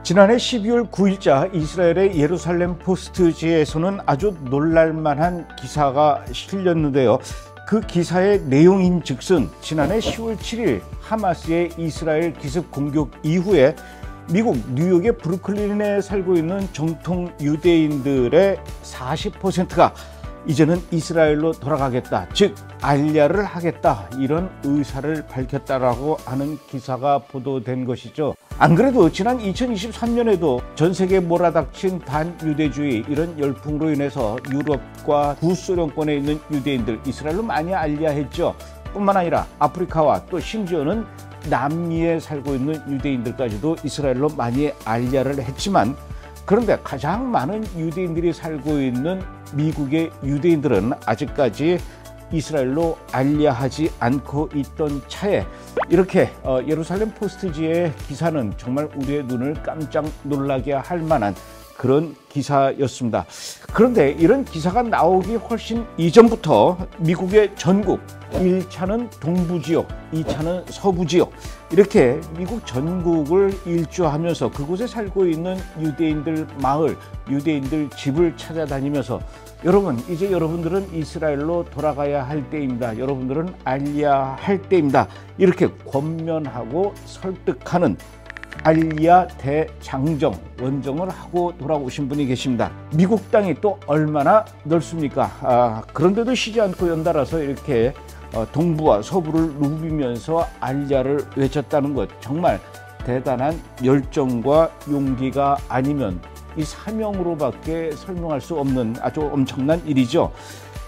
지난해 12월 9일자 이스라엘의 예루살렘 포스트지에서는 아주 놀랄만한 기사가 실렸는데요. 그 기사의 내용인즉슨 지난해 10월 7일 하마스의 이스라엘 기습 공격 이후에 미국 뉴욕의 브루클린에 살고 있는 정통 유대인들의 40%가 이제는 이스라엘로 돌아가겠다, 즉 알리야를 하겠다, 이런 의사를 밝혔다라고 하는 기사가 보도된 것이죠. 안 그래도 지난 2023년에도 전 세계에 몰아닥친 반유대주의 이런 열풍으로 인해서 유럽과 구소련권에 있는 유대인들 이스라엘로 많이 알리야했죠. 뿐만 아니라 아프리카와 또 심지어는 남미에 살고 있는 유대인들까지도 이스라엘로 많이 알리야를 했지만, 그런데 가장 많은 유대인들이 살고 있는 미국의 유대인들은 아직까지 이스라엘로 알리야하지 않고 있던 차에 이렇게 예루살렘 포스트지의 기사는 정말 우리의 눈을 깜짝 놀라게 할 만한 그런 기사였습니다. 그런데 이런 기사가 나오기 훨씬 이전부터 미국의 전국 1차는 동부지역, 2차는 서부지역, 이렇게 미국 전국을 일주하면서 그곳에 살고 있는 유대인들 마을, 유대인들 집을 찾아다니면서 여러분, 이제 여러분들은 이스라엘로 돌아가야 할 때입니다. 여러분들은 알리야 할 때입니다. 이렇게 권면하고 설득하는 알리야 대장정, 원정을 하고 돌아오신 분이 계십니다. 미국 땅이 또 얼마나 넓습니까? 그런데도 쉬지 않고 연달아서 이렇게 동부와 서부를 누비면서 알리야를 외쳤다는 것, 정말 대단한 열정과 용기가 아니면 이 사명으로밖에 설명할 수 없는 아주 엄청난 일이죠.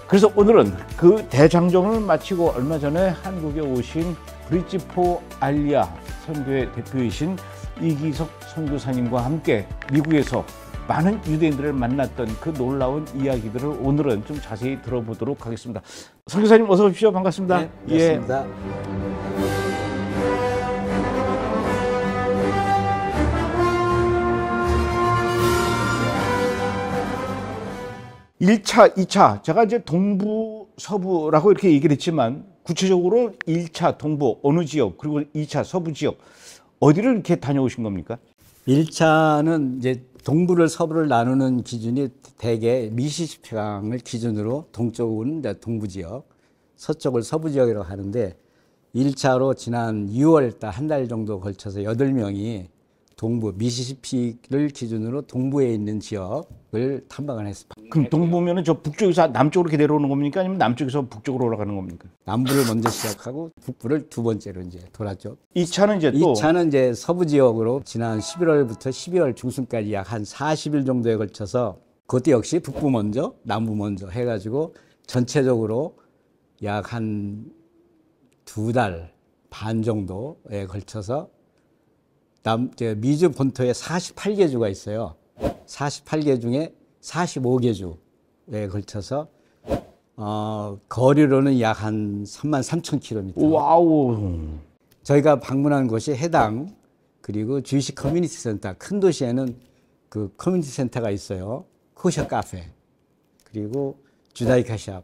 그래서 오늘은 그 대장정을 마치고 얼마 전에 한국에 오신 브릿지 포 알리야 선교회 대표이신 이기석 선교사님과 함께 미국에서 많은 유대인들을 만났던 그 놀라운 이야기들을 오늘은 좀 자세히 들어보도록 하겠습니다. 선교사님 어서 오십시오. 반갑습니다. 네, 반갑습니다. 예. 1차, 2차, 제가 이제 동부, 서부라고 이렇게 얘기를 했지만 구체적으로 1차 동부 어느 지역, 그리고 2차 서부 지역 어디를 이렇게 다녀오신 겁니까? 1차는 이제 동부를 서부를 나누는 기준이 대개 미시시피강을 기준으로 동쪽은 이제 동부 지역, 서쪽을 서부 지역이라고 하는데 1차로 지난 6월 달 한 달 정도 걸쳐서 8명이 동부 미시시피를 기준으로 동부에 있는 지역을 탐방을 했습니다. 그럼 동부면은 저 북쪽에서 남쪽으로 이렇게 내려오는 겁니까? 아니면 남쪽에서 북쪽으로 올라가는 겁니까? 남부를 먼저 시작하고 북부를 두 번째로 이제 돌았죠. 2차는 이제 또 2차는 이제 서부 지역으로 지난 11월부터 12월 중순까지 약 한 40일 정도에 걸쳐서 그것도 역시 북부 먼저, 남부 먼저 해가지고 전체적으로 약 한 2달 반 정도에 걸쳐서 미주 본토에 48개 주가 있어요. 48개 중에 45개 주에 걸쳐서 거리로는 약 한 33,000km. 와우. 저희가 방문한 곳이 해당, 그리고 주이시 커뮤니티 센터, 큰 도시에는 그 커뮤니티 센터가 있어요. 코셔 카페, 그리고 주다이카 샵,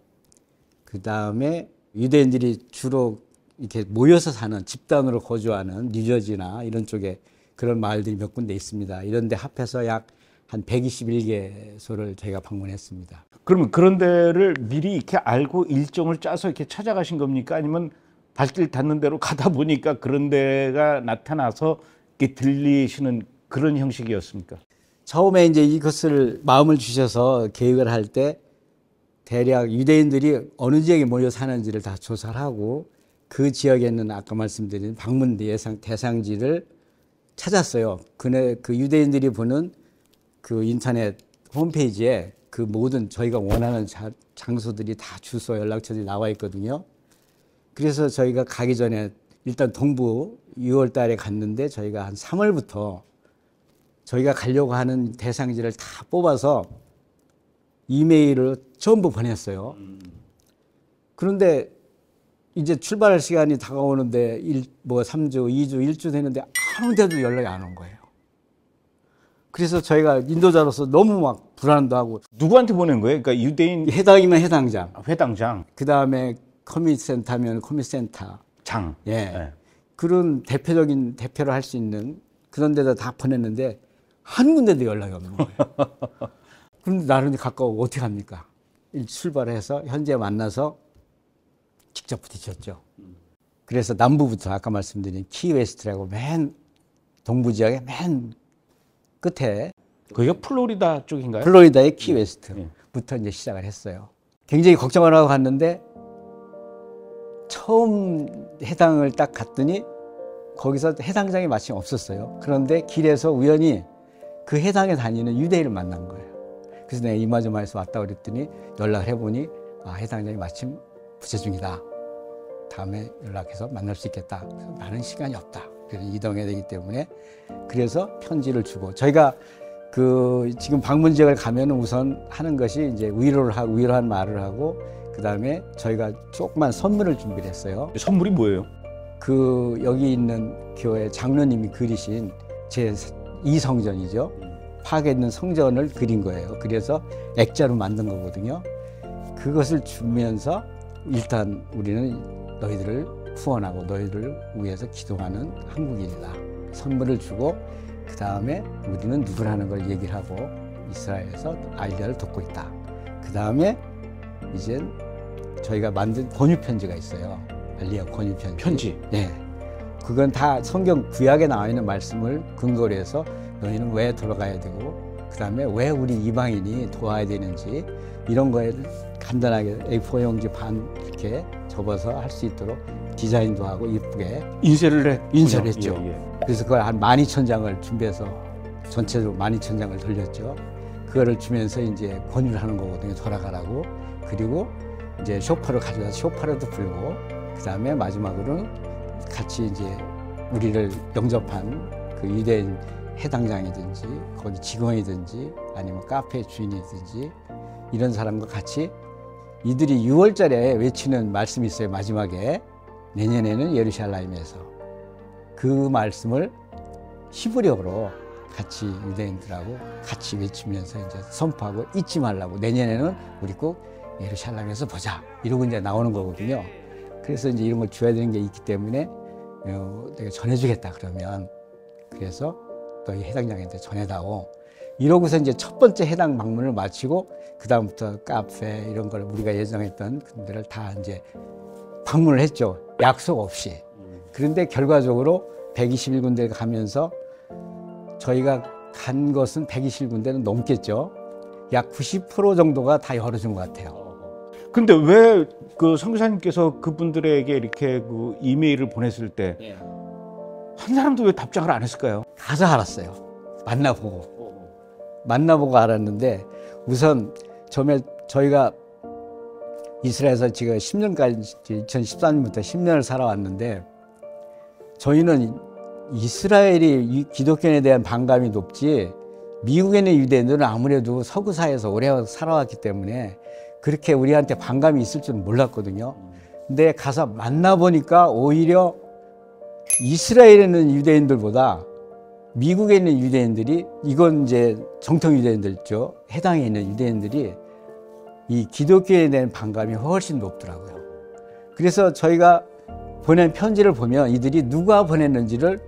그 다음에 유대인들이 주로 이렇게 모여서 사는, 집단으로 거주하는 뉴저지나 이런 쪽에 그런 마을들이 몇 군데 있습니다. 이런 데 합해서 약 한 121개소를 저희가 방문했습니다. 그러면 그런 데를 미리 이렇게 알고 일정을 짜서 이렇게 찾아가신 겁니까? 아니면 발길 닿는 대로 가다 보니까 그런 데가 나타나서 이렇게 들리시는 그런 형식이었습니까? 처음에 이제 이것을 마음을 주셔서 계획을 할 때 대략 유대인들이 어느 지역에 모여 사는지를 다 조사를 하고 그 지역에 있는 아까 말씀드린 방문 대상지를 찾았어요. 그 유대인들이 보는 그 인터넷 홈페이지에 그 모든 저희가 원하는 장소들이 다 주소, 연락처들이 나와 있거든요. 그래서 저희가 가기 전에 일단 동부 6월 달에 갔는데 저희가 한 3월부터 저희가 가려고 하는 대상지를 다 뽑아서 이메일을 전부 보냈어요. 그런데 이제 출발할 시간이 다가오는데 3주, 2주, 1주 되는데 아무 데도 연락이 안 온 거예요. 그래서 저희가 인도자로서 너무 막 불안도 하고. 누구한테 보낸 거예요? 그러니까 유대인 해당이면 해당장. 회당장. 그 다음에 커뮤니티 센터면 커뮤니티 센터. 장. 예. 네. 그런 대표를 할 수 있는 그런 데다 다 보냈는데 한 군데도 연락이 없는 거예요. 그런데 나는 가까워 어떻게 합니까? 출발해서 현재 만나서 직접 부딪혔죠. 그래서 남부부터 아까 말씀드린 키웨스트라고 맨 동부 지역의 맨 끝에 거기가 플로리다 쪽인가요? 플로리다의 키웨스트부터 이제 시작을 했어요. 굉장히 걱정을 하고 갔는데 처음 해당을 딱 갔더니 거기서 해당장이 마침 없었어요. 그런데 길에서 우연히 그 해당에 다니는 유대인을 만난 거예요. 그래서 내가 이마저마에서 왔다 그랬더니 연락을 해보니 해당장이 마침 부재 중이다. 다음에 연락해서 만날 수 있겠다. 그래서 나는 시간이 없다. 그래서 이동해야 되기 때문에 그래서 편지를 주고 저희가 지금 방문 지역을 가면 우선 하는 것이 이제 위로한 말을 하고 그 다음에 저희가 조그만 선물을 준비를 했어요. 선물이 뭐예요? 여기 있는 교회 장로님이 그리신 제 2성전이죠. 파괴된 성전을 그린 거예요. 그래서 액자로 만든 거거든요. 그것을 주면서 일단 우리는 너희들을 후원하고 너희들을 위해서 기도하는 한국인이다. 선물을 주고 그 다음에 우리는 누구라는 걸 얘기를 하고 이스라엘에서 알리아를 돕고 있다. 그 다음에 이제 저희가 만든 권유 편지가 있어요. 알리아 권유 편지. 네. 그건 다 성경 구약에 나와 있는 말씀을 근거로 해서 너희는 왜 돌아가야 되고 그 다음에 왜 우리 이방인이 도와야 되는지 이런 거에 간단하게 A4 용지 반 이렇게 접어서 할 수 있도록 디자인도 하고 이쁘게 인쇄를 했죠. 예. 그래서 그걸 한 12,000장을 준비해서 전체적으로 12,000장을 돌렸죠. 그거를 주면서 이제 권유를 하는 거거든요. 돌아가라고. 그리고 이제 쇼파를 가져가서 쇼파라도 불고 그 다음에 마지막으로는 같이 이제 우리를 영접한 그 유대인 해당장이든지 거기 직원이든지 아니면 카페 주인이든지 이런 사람과 같이 이들이 6월달에 외치는 말씀이 있어요. 마지막에 내년에는 예루살렘에서 그 말씀을 히브리어로 같이 유대인들하고 같이 외치면서 이제 선포하고 잊지 말라고 내년에는 우리 꼭 예루살렘에서 보자 이러고 이제 나오는 거거든요. 그래서 이제 이런 걸 줘야 되는 게 있기 때문에 내가 전해주겠다 그러면 그래서 너희 해당장한테 전해다오 이러고서 이제 첫 번째 해당 방문을 마치고 그 다음부터 카페 이런 걸 우리가 예정했던 그들을 다 이제 방문을 했죠. 약속 없이. 그런데 결과적으로 121군데 가면서 저희가 간 것은 121군데는 넘겠죠. 약 90% 정도가 다 열어준 것 같아요. 근데 왜 그 선교사님께서 그분들에게 이렇게 그 이메일을 보냈을 때 한 사람도 왜 답장을 안 했을까요? 가서 알았어요. 만나보고 알았는데 우선 저희가 이스라엘에서 지금 10년까지 2013년부터 10년을 살아왔는데 저희는 이스라엘이 기독교인에 대한 반감이 높지 미국에 있는 유대인들은 아무래도 서구 사회에서 오래 살아왔기 때문에 그렇게 우리한테 반감이 있을 줄은 몰랐거든요. 근데 가서 만나보니까 오히려 이스라엘에 있는 유대인들보다 미국에 있는 유대인들이 이건 이제 정통 유대인들죠. 해당에 있는 유대인들이 이 기독교에 대한 반감이 훨씬 높더라고요. 그래서 저희가 보낸 편지를 보면 이들이 누가 보냈는지를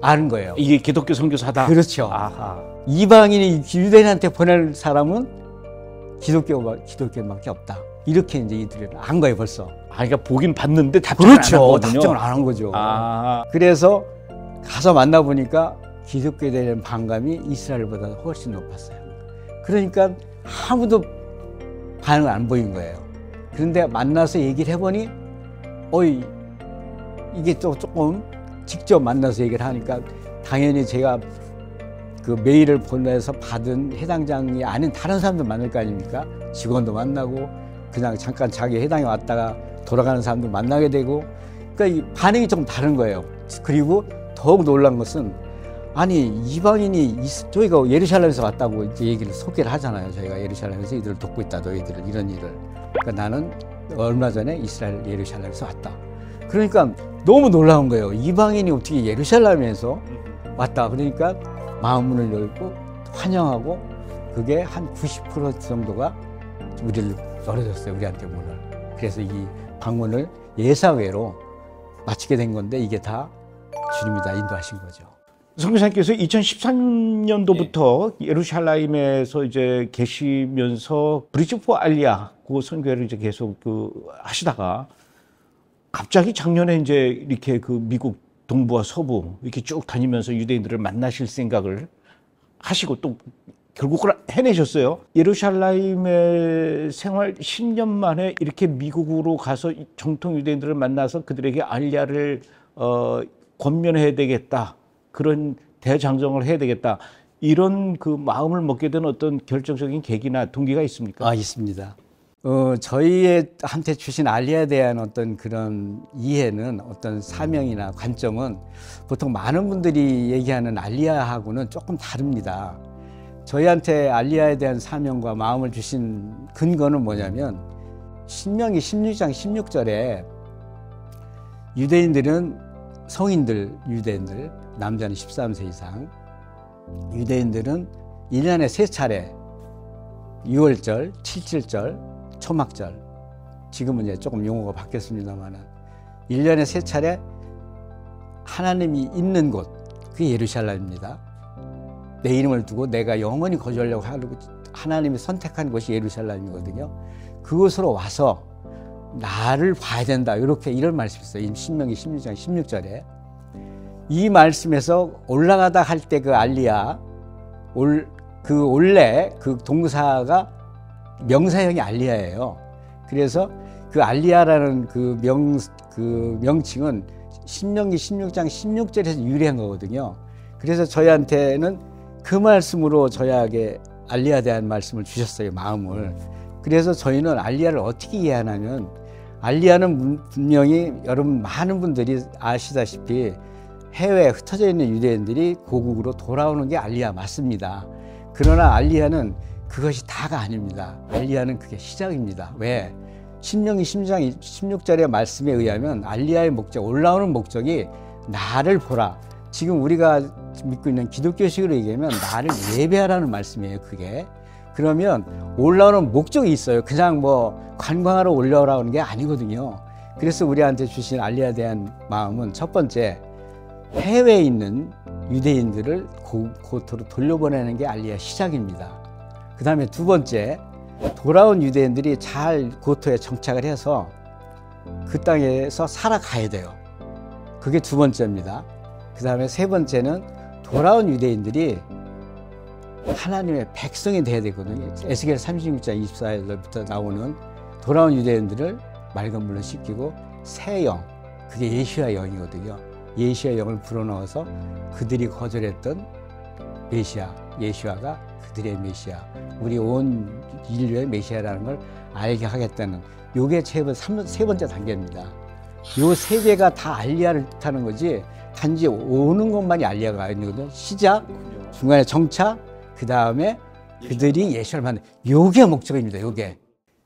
아는 거예요. 이게 기독교 선교사다. 그렇죠. 아하. 이방인이 유대인한테 보낼 사람은 기독교밖에 없다. 이렇게 이제 이들이 안 거예요, 벌써. 그러니까 보긴 봤는데 답장을 안 그렇죠. 했거든요. 답장을 안 한 거죠. 아. 그래서 가서 만나보니까 기독교에 대한 반감이 이스라엘보다 훨씬 높았어요. 그러니까 아무도 반응을 안 보인 거예요. 그런데 만나서 얘기를 해보니 이게 또 조금 직접 만나서 얘기를 하니까 당연히 제가 그 메일을 보내서 받은 해당장이 아닌 다른 사람도 만날 거 아닙니까? 직원도 만나고 그냥 잠깐 자기 해당에 왔다가 돌아가는 사람도 만나게 되고 그러니까 이 반응이 좀 다른 거예요. 그리고 더욱 놀란 것은 아니 이방인이 저희가 예루살렘에서 왔다고 이제 얘기를 소개를 하잖아요. 저희가 예루살렘에서 이들을 돕고 있다. 너희들을 이런 일을. 그러니까 나는 얼마 전에 이스라엘 예루살렘에서 왔다. 그러니까 너무 놀라운 거예요. 이방인이 어떻게 예루살렘에서 왔다. 그러니까 마음문을 열고 환영하고 그게 한 90% 정도가 우리를 열어줬어요. 우리한테 문을. 그래서 이 방문을 예사외로 마치게 된 건데 이게 다 주님이 다 인도하신 거죠. 선교사님께서 2013년도부터 예루살렘에서 이제 계시면서 브리지 포 알리아 그 선교를 이제 계속 하시다가 갑자기 작년에 이제 이렇게 미국 동부와 서부 이렇게 쭉 다니면서 유대인들을 만나실 생각을 하시고 또 결국 그걸 해내셨어요. 예루살렘의 생활 10년 만에 이렇게 미국으로 가서 정통 유대인들을 만나서 그들에게 알리아를 권면해야 되겠다. 그런 대장정을 해야 되겠다. 이런 마음을 먹게 된 어떤 결정적인 계기나 동기가 있습니까? 있습니다. 저희한테 주신 알리아에 대한 어떤 그런 이해는, 어떤 사명이나 관점은 보통 많은 분들이 얘기하는 알리아하고는 조금 다릅니다. 저희한테 알리아에 대한 사명과 마음을 주신 근거는 뭐냐면, 신명기 16장 16절에 유대인들은 성인들, 유대인들, 남자는 13세 이상, 유대인들은 1년에 3차례 6월절, 77절, 초막절, 지금은 이제 조금 용어가 바뀌었습니다만 1년에 3차례 하나님이 있는 곳, 그게 예루살렘입니다. 내 이름을 두고 내가 영원히 거주하려고 하고 하나님이 선택한 곳이 예루살렘이거든요. 그곳으로 와서 나를 봐야 된다, 이런 말씀이 있어요. 신명기 16장 16절에. 이 말씀에서 올라가다 할 때 그 알리아, 원래 그 동사가 명사형이 알리아예요. 그래서 그 알리아라는 그 명칭은 신명기 16장 16절에서 유래한 거거든요. 그래서 저희한테는 그 말씀으로 저희에게 알리아에 대한 말씀을 주셨어요, 마음을. 그래서 저희는 알리아를 어떻게 이해하냐면, 알리아는 분명히 여러분 많은 분들이 아시다시피 해외에 흩어져 있는 유대인들이 고국으로 돌아오는 게 알리아 맞습니다. 그러나 알리아는 그것이 다가 아닙니다. 알리아는 그게 시작입니다. 왜? 신명기 16장 16절의 말씀에 의하면 알리아의 목적, 올라오는 목적이 나를 보라. 지금 우리가 믿고 있는 기독교식으로 얘기하면 나를 예배하라는 말씀이에요, 그게. 그러면 올라오는 목적이 있어요. 그냥 관광하러 올라오라는 게 아니거든요. 그래서 우리한테 주신 알리아에 대한 마음은, 첫 번째, 해외에 있는 유대인들을 고토로 돌려보내는 게 알리아 시작입니다. 그 다음에 두 번째, 돌아온 유대인들이 잘 고토에 정착을 해서 그 땅에서 살아가야 돼요. 그게 두 번째입니다. 그 다음에 세 번째는 돌아온 유대인들이 하나님의 백성이 돼야 되거든요. 에스겔 36장 24절부터 나오는 돌아온 유대인들을 맑은 물로 씻기고 새 영, 그게 예시야 영이거든요. 예시야 영을 불어넣어서 그들이 거절했던 메시아, 예시아가 그들의 메시아, 우리 온 인류의 메시아라는 걸 알게 하겠다는, 요게 세 번째 단계입니다. 요 세 개가 다 알리아를 뜻하는 거지, 단지 오는 것만이 알리아가 아니거든요. 시작, 중간에 정착, 그 다음에 그들이 예시를 만든, 요게 목적입니다. 요게.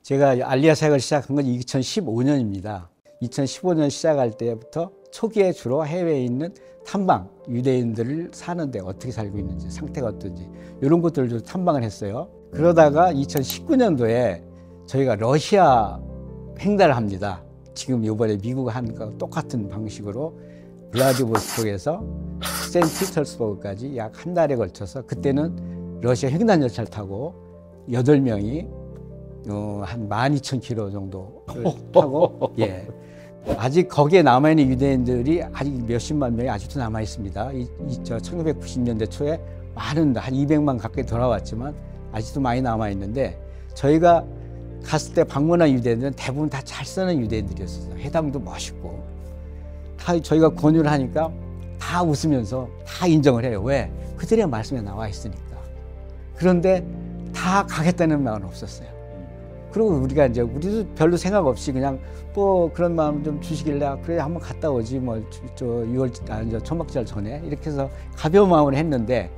제가 알리아 사역을 시작한 건 2015년입니다. 2015년 시작할 때부터 초기에 주로 해외에 있는 탐방, 유대인들을 사는데 어떻게 살고 있는지, 상태가 어떤지, 이런 것들을 좀 탐방을 했어요. 그러다가 2019년도에 저희가 러시아 횡단을 합니다. 지금 이번에 미국 한 거 똑같은 방식으로 블라디보스톡에서 세인트피터스버그까지 약 한 달에 걸쳐서, 그때는 러시아 횡단 열차를 타고 8명이 한 12,000km 정도 타고, 예. 아직 거기에 남아있는 유대인들이 아직 몇십만 명이 아직도 남아있습니다. 1990년대 초에 한 200만 가까이 돌아왔지만 아직도 많이 남아있는데, 저희가 갔을 때 방문한 유대인들은 대부분 다 잘 사는 유대인들이었어요. 회당도 멋있고. 다 저희가 권유를 하니까 다 웃으면서 다 인정을 해요. 왜? 그들의 말씀에 나와 있으니까. 그런데 다 가겠다는 마음은 없었어요. 그리고 우리도 별로 생각 없이 그냥 그런 마음 좀 주시길래, 그래 한번 갔다 오지 초막절 전에, 이렇게 해서 가벼운 마음으로 했는데,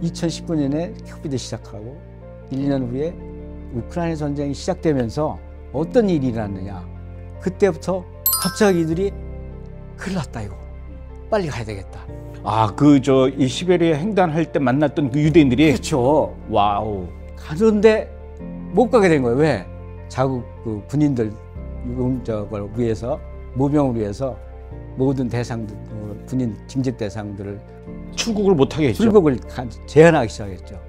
2019년에 코비드 시작하고 1년 후에 우크라이나 전쟁이 시작되면서 어떤 일이 일어났느냐, 그때부터 갑자기 이들이 큰일 났다, 이거 빨리 가야 되겠다. 이 시베리아 횡단할 때 만났던 그 유대인들이. 그렇죠. 와우. 가는데 못 가게 된 거예요. 왜? 자국 군인들 위해서, 모병을 위해서 모든 대상들, 군인 징집 대상들을 출국을 못하게 했죠. 출국을 제한하기 시작했죠.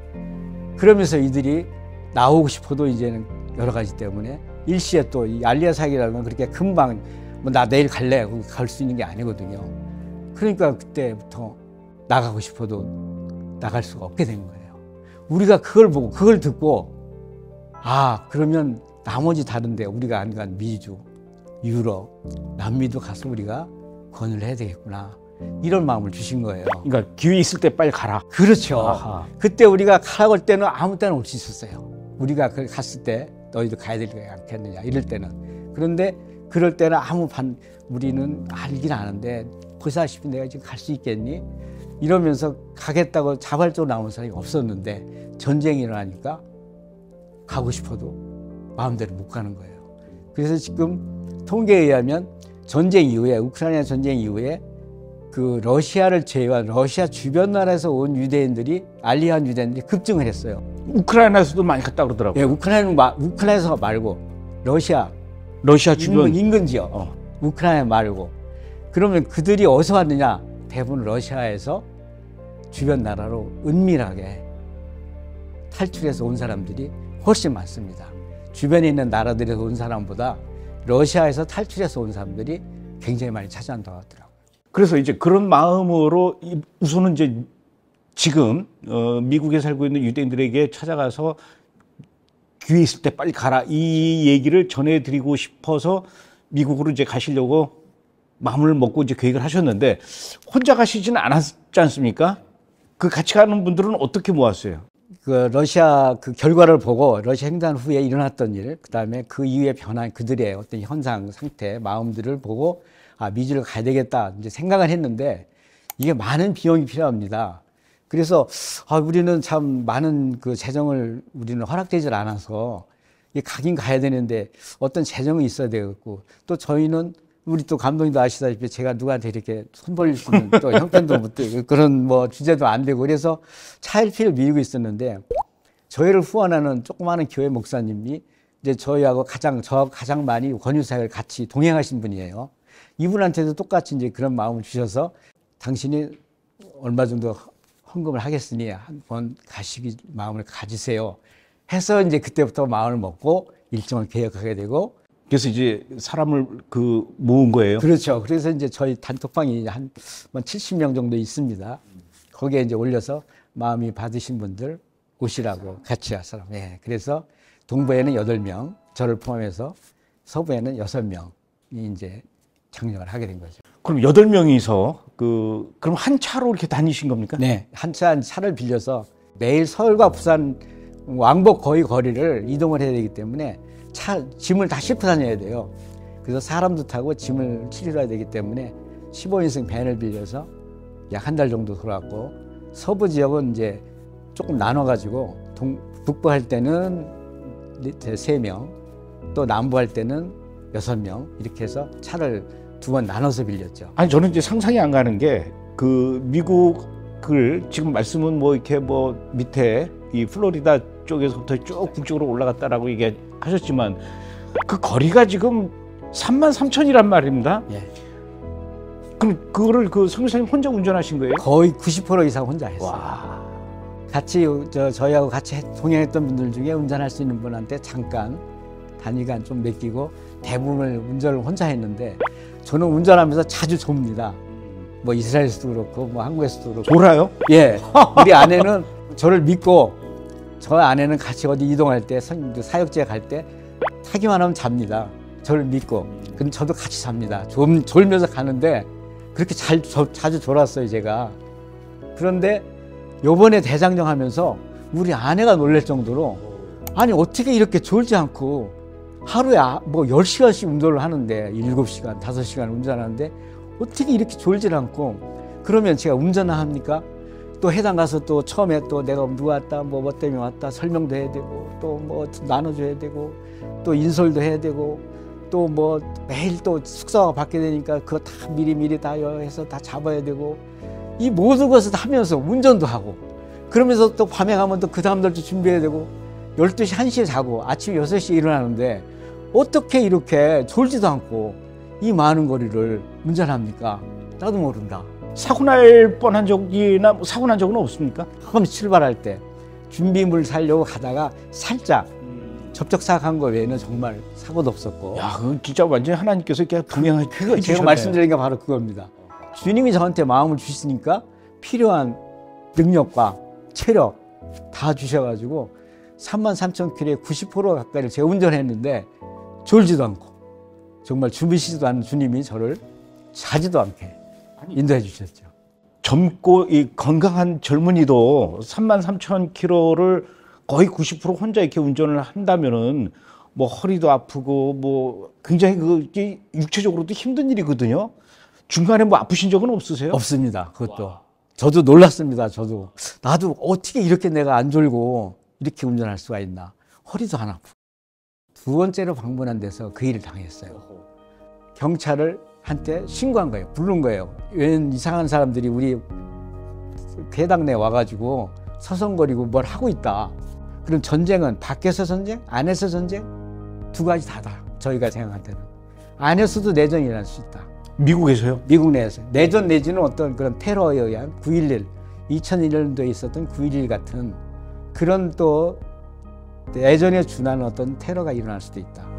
그러면서 이들이 나오고 싶어도 이제는 여러 가지 때문에 일시에 또 이 알리아 사기라는 건 그렇게 금방 뭐 나 내일 갈래 갈 수 있는 게 아니거든요. 그러니까 그때부터 나가고 싶어도 나갈 수가 없게 된 거예요. 우리가 그걸 보고 그걸 듣고 아 그러면 나머지 다른데 우리가 안 간 미주, 유럽, 남미도 가서 우리가 권유를 해야 되겠구나 이런 마음을 주신 거예요. 그러니까 기회 있을 때 빨리 가라. 그렇죠. 아하. 그때 우리가 가라고 할 때는 아무 때나 올 수 있었어요. 우리가 그 갔을 때 너희도 가야 되지 않겠느냐 이럴 때는. 그런데 그럴 때는 우리는 알긴 아는데 보시다시피 내가 지금 갈 수 있겠니? 이러면서 가겠다고 자발적으로 나온 사람이 없었는데 전쟁이 일어나니까 가고 싶어도 마음대로 못 가는 거예요. 그래서 지금 통계에 의하면 전쟁 이후에 우크라이나 전쟁 이후에 그 러시아를 제외한 러시아 주변 나라에서 온 유대인들이 알리한 유대인들이 급증을 했어요. 우크라이나에서도 많이 갔다 그러더라고요. 예, 우크라이나에서 말고 러시아 주변 인근 지역, 우크라이나 말고. 그러면 그들이 어디서 왔느냐? 대부분 러시아에서 주변 나라로 은밀하게 탈출해서 온 사람들이 훨씬 많습니다. 주변에 있는 나라들에서 온 사람보다 러시아에서 탈출해서 온 사람들이 굉장히 많이 찾아온다고 하더라고요. 그래서 이제 그런 마음으로 우선은 이제 지금 미국에 살고 있는 유대인들에게 찾아가서 기회 있을 때 빨리 가라 이 얘기를 전해드리고 싶어서 미국으로 이제 가시려고 마음을 먹고 이제 계획을 하셨는데 혼자 가시지는 않았지 않습니까? 그 같이 가는 분들은 어떻게 모았어요? 그 러시아 그 결과를 보고 러시아 횡단 후에 일어났던 일, 그다음에 그 이후에 변한 그들의 어떤 현상, 상태, 마음들을 보고 아 미주를 가야 되겠다 이제 생각을 했는데 이게 많은 비용이 필요합니다. 그래서 우리는 참 많은 그 재정을 우리는 허락되질 않아서 가긴 가야 되는데 어떤 재정이 있어야 되겠고 또 저희는 우리 또 감독님도 아시다시피 제가 누구한테 이렇게 손 벌릴 수 있는 또 형편도 못 되고 그런 뭐 주제도 안 되고 그래서 차일피일 미루고 있었는데 저희를 후원하는 조그마한 교회 목사님이 이제 저희하고 가장 많이 권유사역을 같이 동행하신 분이에요. 이분한테도 똑같이 이제 그런 마음을 주셔서 당신이 얼마 정도 헌금을 하겠으니 한번 가시기 마음을 가지세요. 해서 이제 그때부터 마음을 먹고 일정을 계획하게 되고 그래서 이제 사람을 모은 거예요. 그렇죠. 그래서 이제 저희 단톡방이 한 70명 정도 있습니다. 거기에 이제 올려서 마음이 받으신 분들 오시라고 같이 할 사람. 예. 그래서 동부에는 8명, 저를 포함해서 서부에는 6명이 이제 창녕을 하게 된 거죠. 그럼 8명이서 그럼 한 차로 이렇게 다니신 겁니까? 네. 한 차를 빌려서 매일 서울과 부산 왕복 거의 거리를 이동을 해야 되기 때문에 짐을 다 싣고 다녀야 돼요. 그래서 사람도 타고 짐을 실어야 되기 때문에 15인승 밴을 빌려서 약 한 달 정도 돌았고 서부 지역은 이제 조금 나눠가지고 북부 할 때는 3명 또 남부 할 때는 6명 이렇게 해서 차를 2번 나눠서 빌렸죠. 아니 저는 이제 상상이 안 가는 게 미국을 지금 말씀은 이렇게 밑에 이 플로리다 쪽에서부터 쭉 북쪽으로 올라갔다라고 얘기하셨지만 그 거리가 지금 33,000이란 말입니다. 예. 그럼 그거를 선교사님 혼자 운전하신 거예요? 거의 90% 이상 혼자 했어요. 와. 같이 저희하고 같이 동행했던 분들 중에 운전할 수 있는 분한테 잠깐 단위간 좀 맡기고 대부분을 운전을 혼자 했는데 저는 운전하면서 자주 좁니다. 이스라엘에서도 그렇고 한국에서도 그렇고. 돌아요? 예. 우리 아내는 저를 믿고 저 아내는 같이 어디 이동할 때 사역지에 갈 때 타기만 하면 잡니다. 저를 믿고. 근데 저도 같이 잡니다. 졸면서 가는데 그렇게 자주 졸았어요, 제가. 그런데 요번에 대장정 하면서 우리 아내가 놀랄 정도로 아니 어떻게 이렇게 졸지 않고 하루에 10시간씩 운전을 하는데 7시간, 5시간 운전하는데 어떻게 이렇게 졸질 않고 그러면 제가 운전을 합니까? 또 해당 가서 또 처음에 또 내가 누구 왔다 뭐 때문에 왔다 설명도 해야 되고 또 나눠줘야 되고 또 인솔도 해야 되고 또 매일 또 숙소가 바뀌게 되니까 그거 다 미리 다 해서 다 잡아야 되고 이 모든 것을 하면서 운전도 하고 그러면서 또 밤에 가면 또 그 다음날도 준비해야 되고 12시, 1시에 자고 아침 6시에 일어나는데 어떻게 이렇게 졸지도 않고 이 많은 거리를 운전합니까? 나도 모른다. 사고 날 뻔한 적이나 뭐 사고 난 적은 없습니까? 처음 출발할 때 준비물 사려고 가다가 살짝 접촉사고한 거 외에는 정말 사고도 없었고. 야, 그 진짜 완전히 하나님께서 이렇게 분명하게 그거 제가 말씀드린 게 바로 그겁니다. 주님이 저한테 마음을 주시니까 필요한 능력과 체력 다 주셔가지고 33,000km에 90% 가까이를 제가 운전했는데 졸지도 않고 정말 주무시지도 않는 주님이 저를 자지도 않게 인도해 주셨죠. 젊고 이 건강한 젊은이도 33,000km를 거의 90% 혼자 이렇게 운전을 한다면은 뭐 허리도 아프고 뭐 굉장히 그 육체적으로도 힘든 일이거든요. 중간에 뭐 아프신 적은 없으세요? 없습니다. 그것도. 저도 놀랐습니다. 나도 어떻게 이렇게 내가 안 졸고 이렇게 운전할 수가 있나. 허리도 안 아프고. 두 번째로 방문한 데서 그 일을 당했어요. 경찰을 한테 신고한 거예요. 부른 거예요. 웬 이상한 사람들이 우리 회당 내 와가지고 서성거리고 뭘 하고 있다. 그럼 전쟁은 밖에서 전쟁, 안에서 전쟁 두 가지 다다. 저희가 생각할 때는. 안에서도 내전이 일어날 수 있다. 미국에서요? 미국 내에서. 내전 내지는 어떤 그런 테러에 의한 9.11, 2001년도에 있었던 9.11 같은 그런 또 내전에 준하는 어떤 테러가 일어날 수도 있다.